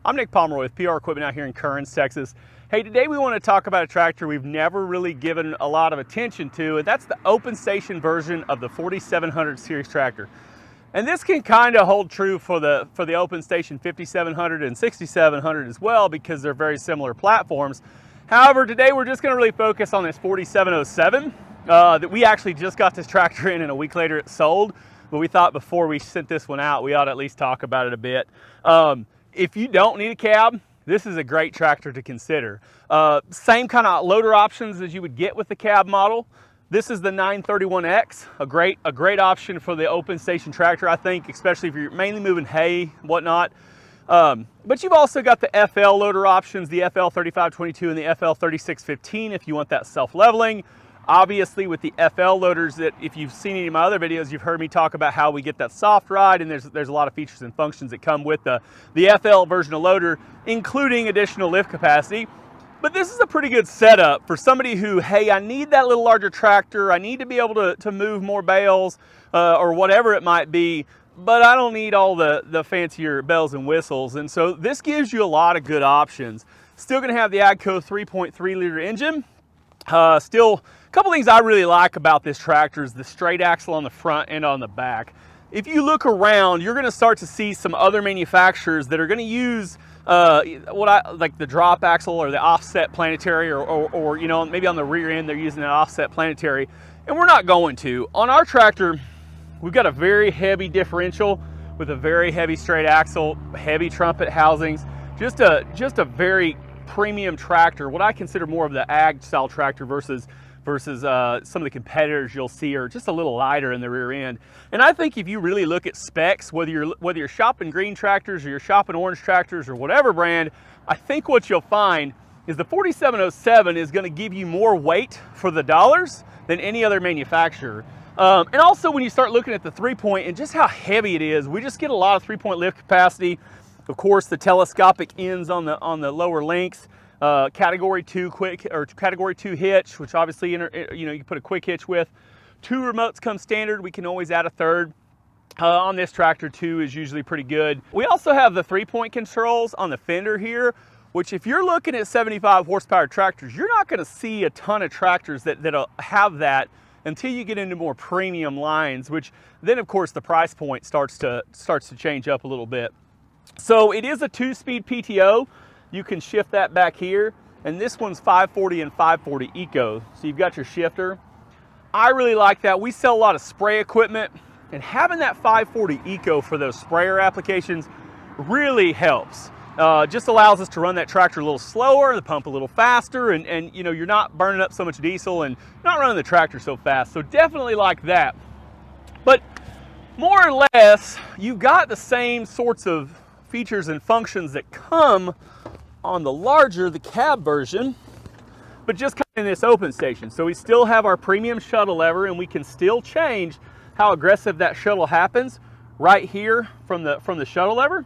I'm Nick Pomeroy with PR Equipment out here in Kearns, Texas. Hey, today we want to talk about a tractor we've never really given a lot of attention to, and that's the open station version of the 4700 series tractor. And this can kind of hold true for the open station 5700 and 6700 as well, because they're very similar platforms. However, today we're just going to really focus on this 4707 that we actually just got this tractor in, and a week later it sold. But we thought before we sent this one out, we ought to at least talk about it a bit. If you don't need a cab, this is a great tractor to consider. Same kind of loader options as you would get with the cab model. This is the 931X, a great option for the open station tractor, I think, especially if you're mainly moving hay, whatnot. But you've also got the FL loader options, the FL3522 and the FL3615 if you want that self-leveling. Obviously, with the FL loaders, that if you've seen any of my other videos, you've heard me talk about how we get that soft ride, and there's a lot of features and functions that come with the FL version of loader, including additional lift capacity. But this is a pretty good setup for somebody who, hey, I need that little larger tractor, I need to be able to move more bales or whatever it might be, but I don't need all the fancier bells and whistles. And so this gives you a lot of good options. Still going to have the AGCO 3.3 liter engine. Still, a couple things I really like about this tractor is the straight axle on the front and on the back. If you look around, you're going to start to see some other manufacturers that are going to use like the drop axle or the offset planetary, or you know, maybe on the rear end they're using an offset planetary, and we're not going to. On our tractor, we've got a very heavy differential with a very heavy straight axle, heavy trumpet housings, just a very premium tractor. What I consider more of the ag style tractor versus some of the competitors you'll see are just a little lighter in the rear end. And I think if you really look at specs, whether you're shopping green tractors or you're shopping orange tractors or whatever brand, I think what you'll find is the 4707 is going to give you more weight for the dollars than any other manufacturer. And also when you start looking at the 3-point and just how heavy it is, we just get a lot of 3-point lift capacity. Of course, the telescopic ends on the lower links. Category 2 quick or Category 2 hitch, which obviously you can put a quick hitch with. 2 remotes come standard. We can always add a third. On this tractor, 2 is usually pretty good. We also have the 3-point controls on the fender here, which if you're looking at 75 horsepower tractors, you're not going to see a ton of tractors that'll have that until you get into more premium lines, which then of course the price point starts to change up a little bit. So it is a 2-speed PTO. You can shift that back here, and this one's 540 and 540 Eco. So you've got your shifter. I really like that. We sell a lot of spray equipment, and having that 540 Eco for those sprayer applications really helps. Just allows us to run that tractor a little slower, the pump a little faster, and you know, you're not burning up so much diesel and not running the tractor so fast. So definitely like that. But more or less, you've got the same sorts of features and functions that come on the cab version, but just kind of in this open station. So we still have our premium shuttle lever, and we can still change how aggressive that shuttle happens right here from the shuttle lever.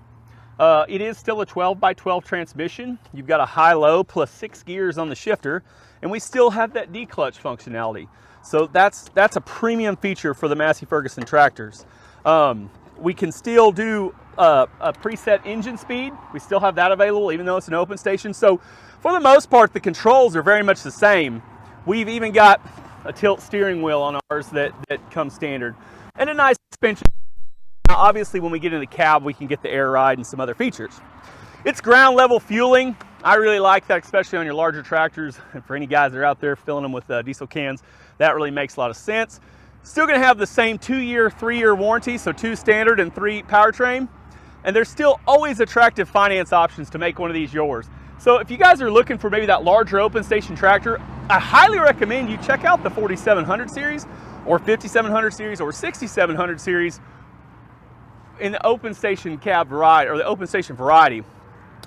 It is still a 12x12 transmission. You've got a high-low plus 6 gears on the shifter, and we still have that D-clutch functionality. So that's a premium feature for the Massey Ferguson tractors. We can still do a preset engine speed. We still have that available, even though it's an open station. So for the most part, the controls are very much the same. We've even got a tilt steering wheel on ours that comes standard, and a nice suspension. Now, obviously, when we get in the cab, we can get the air ride and some other features. It's ground level fueling. I really like that, especially on your larger tractors, and for any guys that are out there filling them with diesel cans, that really makes a lot of sense. Still going to have the same 2-year, 3-year warranty, so 2 standard and 3 powertrain. And there's still always attractive finance options to make one of these yours. So if you guys are looking for maybe that larger open station tractor, I highly recommend you check out the 4700 series or 5700 series or 6700 series in the open station cab variety, or the open station variety.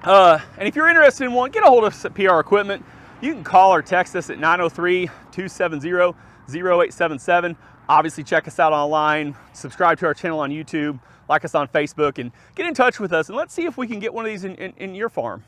And if you're interested in one, get a hold of PR Equipment. You can call or text us at 903-270-0877. Obviously, check us out online, subscribe to our channel on YouTube, like us on Facebook, and get in touch with us, and let's see if we can get one of these in your farm.